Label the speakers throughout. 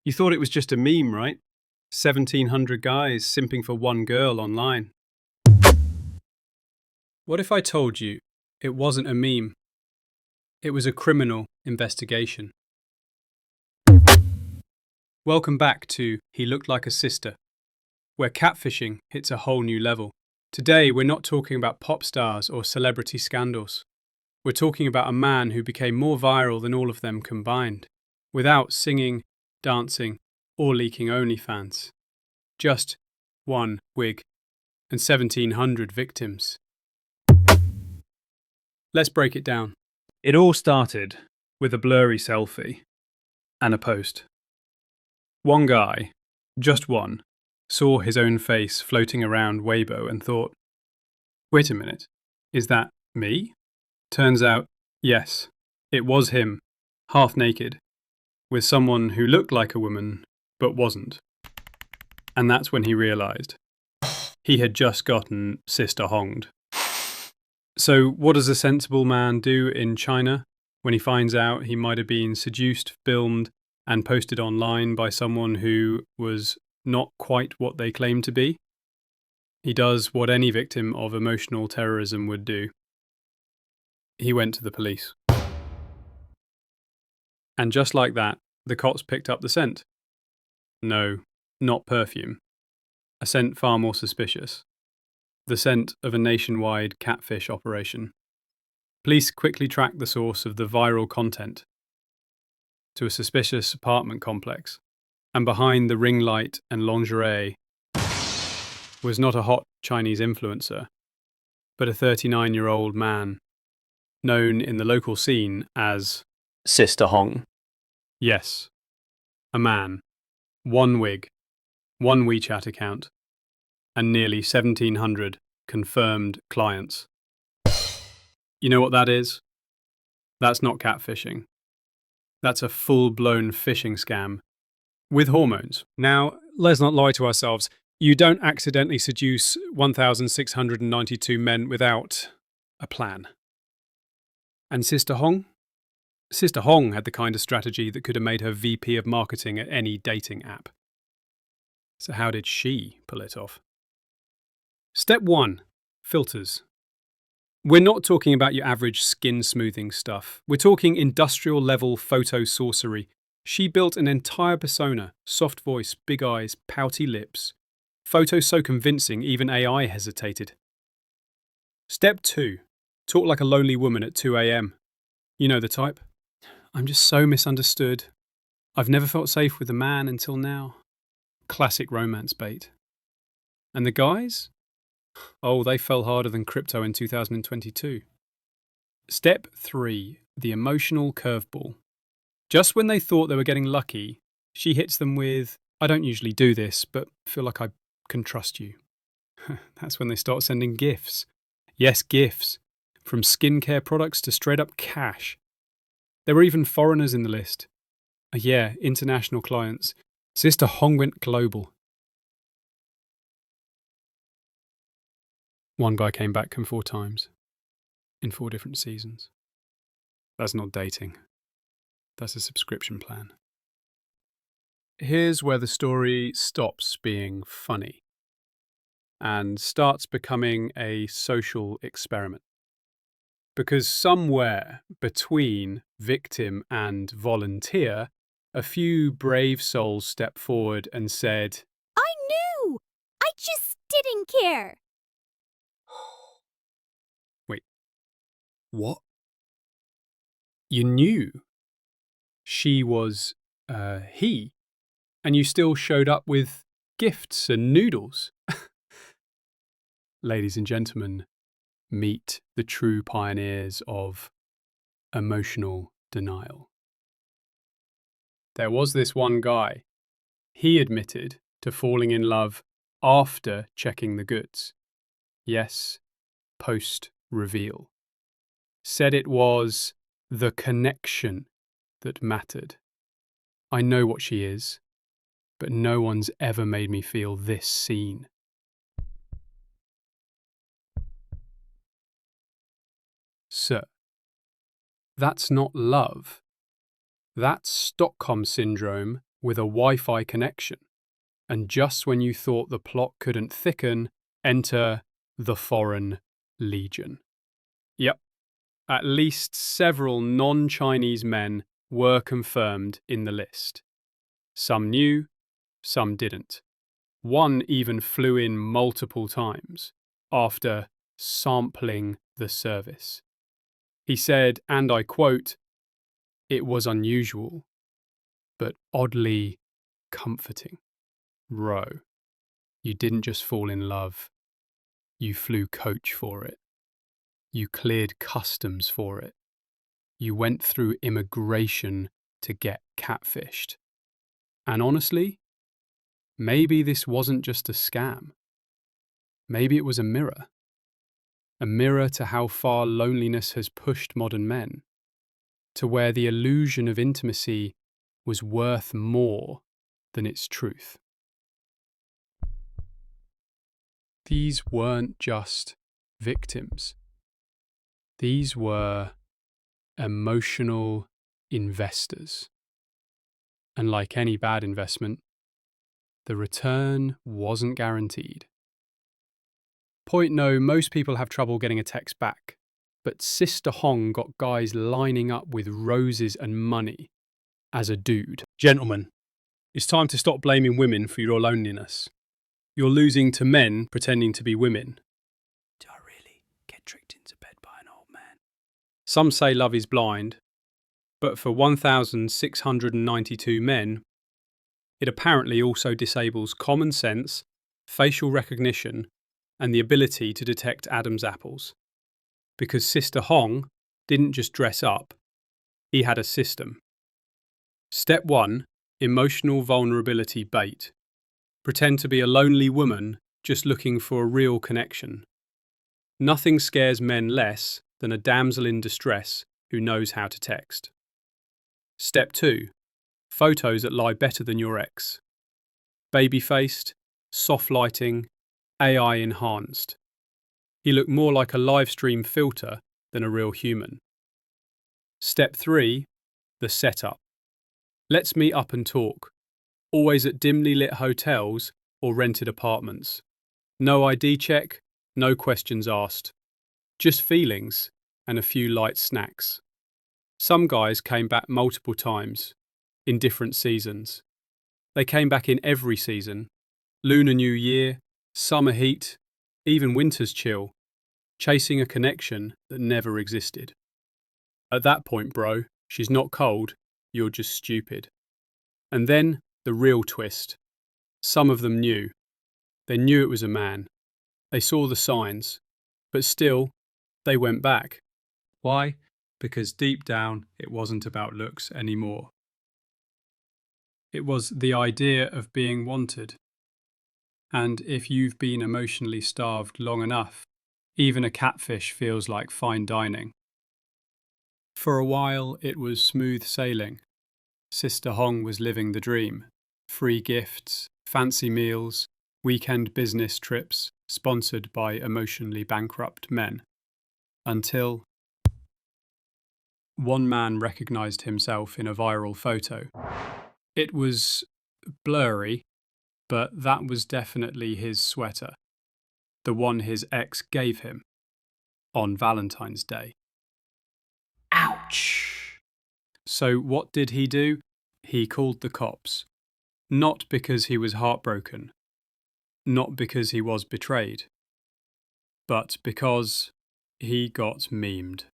Speaker 1: You thought it was just a meme, right? 1,700 guys simping for one girl online. What if I told you it wasn't a meme? It was a criminal investigation. Welcome back to He Looked Like a Sister, where catfishing hits a whole new level. Today, we're not talking about pop stars or celebrity scandals. We're talking about a man who became more viral than all of them combined, without singing, dancing, or leaking OnlyFans. Just one wig and 1,700 victims. Let's break it down. It all started with a blurry selfie and a post. One guy, just one, saw his own face floating around Weibo and thought, wait a minute, is that me? Turns out, yes, it was him, half naked, with someone who looked like a woman but wasn't. And that's when he realised he had just gotten sister honged. So what does a sensible man do in China when he finds out he might have been seduced, filmed, and posted online by someone who was not quite what they claimed to be? He does what any victim of emotional terrorism would do. He went to the police. And just like that, the cops picked up the scent. No, not perfume. A scent far more suspicious. The scent of a nationwide catfish operation. Police quickly tracked the source of the viral content to a suspicious apartment complex, and behind the ring light and lingerie was not a hot Chinese influencer, but a 39-year-old man, known in the local scene as Sister Hong. Yes, a man, one wig, one WeChat account, and nearly 1,700 confirmed clients. You know what that is? That's not catfishing. That's a full-blown phishing scam with hormones. Now, let's not lie to ourselves. You don't accidentally seduce 1,692 men without a plan. And Sister Hong? Sister Hong had the kind of strategy that could have made her VP of marketing at any dating app. So how did she pull it off? Step 1. Filters. We're not talking about your average skin smoothing stuff. We're talking industrial level photo sorcery. She built an entire persona, soft voice, big eyes, pouty lips. Photos so convincing even AI hesitated. Step 2. Talk like a lonely woman at 2 a.m. You know the type. I'm just so misunderstood. I've never felt safe with a man until now. Classic romance bait. And the guys? Oh, they fell harder than crypto in 2022. Step 3. The emotional curveball. Just when they thought they were getting lucky, she hits them with, I don't usually do this, but feel like I can trust you. That's when they start sending gifts. Yes, gifts. From skincare products to straight up cash. There were even foreigners in the list. Yeah, international clients. Sister Hong went global. One guy came back 4 times, in 4 different seasons. That's not dating. That's a subscription plan. Here's where the story stops being funny and starts becoming a social experiment. Because somewhere between victim and volunteer, a few brave souls stepped forward and said,
Speaker 2: I knew! I just didn't care.
Speaker 1: Wait, what? You knew she was, he, and you still showed up with gifts and noodles. Ladies and gentlemen, meet the true pioneers of emotional denial. There was this one guy. He admitted to falling in love after checking the goods. Yes, post-reveal. Said it was the connection that mattered. I know what she is, but no one's ever made me feel this seen. Sir, that's not love. That's Stockholm Syndrome with a Wi-Fi connection. And just when you thought the plot couldn't thicken, enter the Foreign Legion. Yep, at least several non-Chinese men were confirmed in the list. Some knew, some didn't. One even flew in multiple times after sampling the service. He said, and I quote, "It was unusual, but oddly comforting. Bro, you didn't just fall in love. You flew coach for it. You cleared customs for it. You went through immigration to get catfished. And honestly, maybe this wasn't just a scam. Maybe it was a mirror. A mirror to how far loneliness has pushed modern men, to where the illusion of intimacy was worth more than its truth." These weren't just victims. These were emotional investors. And like any bad investment, the return wasn't guaranteed. Point no, most people have trouble getting a text back, but Sister Hong got guys lining up with roses and money as a dude. Gentlemen, it's time to stop blaming women for your loneliness. You're losing to men pretending to be women. Do I really get tricked into bed by an old man? Some say love is blind, but for 1,692 men, it apparently also disables common sense, facial recognition, and the ability to detect Adam's apples. Because Sister Hong didn't just dress up, he had a system. Step 1, emotional vulnerability bait. Pretend to be a lonely woman just looking for a real connection. Nothing scares men less than a damsel in distress who knows how to text. Step 2, photos that lie better than your ex. Baby-faced, soft lighting, AI enhanced. He looked more like a live stream filter than a real human. Step 3, the setup. Let's meet up and talk. Always at dimly lit hotels or rented apartments. No ID check, no questions asked. Just feelings and a few light snacks. Some guys came back multiple times, in different seasons. They came back in every season. Lunar New Year, summer heat, even winter's chill, chasing a connection that never existed. At that point, bro, she's not cold, you're just stupid. And then the real twist. Some of them knew. They knew it was a man. They saw the signs. But still, they went back. Why? Because deep down, it wasn't about looks anymore. It was the idea of being wanted. And if you've been emotionally starved long enough, even a catfish feels like fine dining. For a while, it was smooth sailing. Sister Hong was living the dream. Free gifts, fancy meals, weekend business trips sponsored by emotionally bankrupt men. Until one man recognized himself in a viral photo. It was blurry, but that was definitely his sweater, the one his ex gave him on Valentine's Day. Ouch! So what did he do? He called the cops. Not because he was heartbroken, not because he was betrayed, but because he got memed.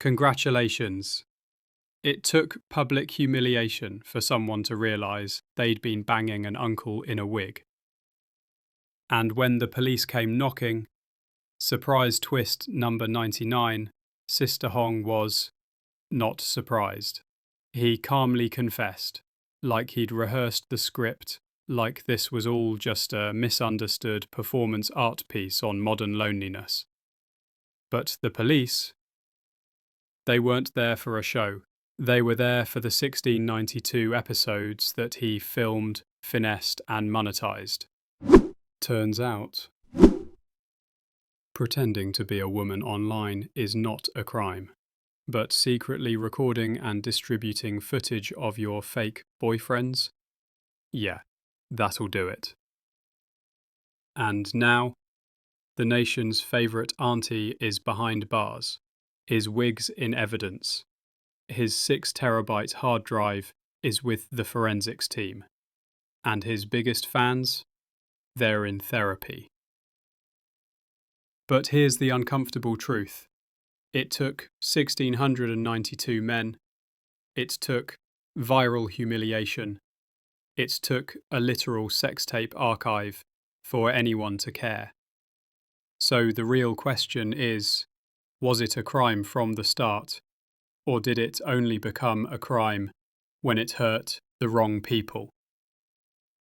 Speaker 1: Congratulations. It took public humiliation for someone to realise they'd been banging an uncle in a wig. And when the police came knocking, surprise twist number 99, Sister Hong was not surprised. He calmly confessed, like he'd rehearsed the script, like this was all just a misunderstood performance art piece on modern loneliness. But the police, they weren't there for a show. They were there for the 1692 episodes that he filmed, finessed, and monetized. Turns out, pretending to be a woman online is not a crime. but secretly recording and distributing footage of your fake boyfriends? Yeah, that'll do it. And now, the nation's favourite auntie is behind bars, his wigs in evidence. His 6 terabyte hard drive is with the forensics team. And his biggest fans? They're in therapy. But here's the uncomfortable truth. It took 1,692 men. It took viral humiliation. It took a literal sex tape archive for anyone to care. So the real question is, was it a crime from the start? Or did it only become a crime when it hurt the wrong people?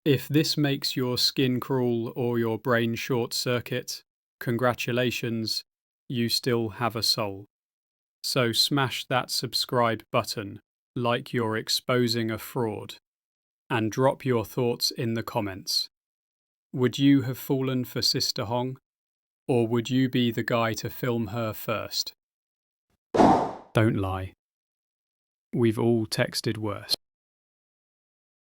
Speaker 1: If this makes your skin crawl or your brain short circuit, congratulations, you still have a soul. So smash that subscribe button like you're exposing a fraud, and drop your thoughts in the comments. Would you have fallen for Sister Hong, or would you be the guy to film her first? Don't lie. We've all texted worse.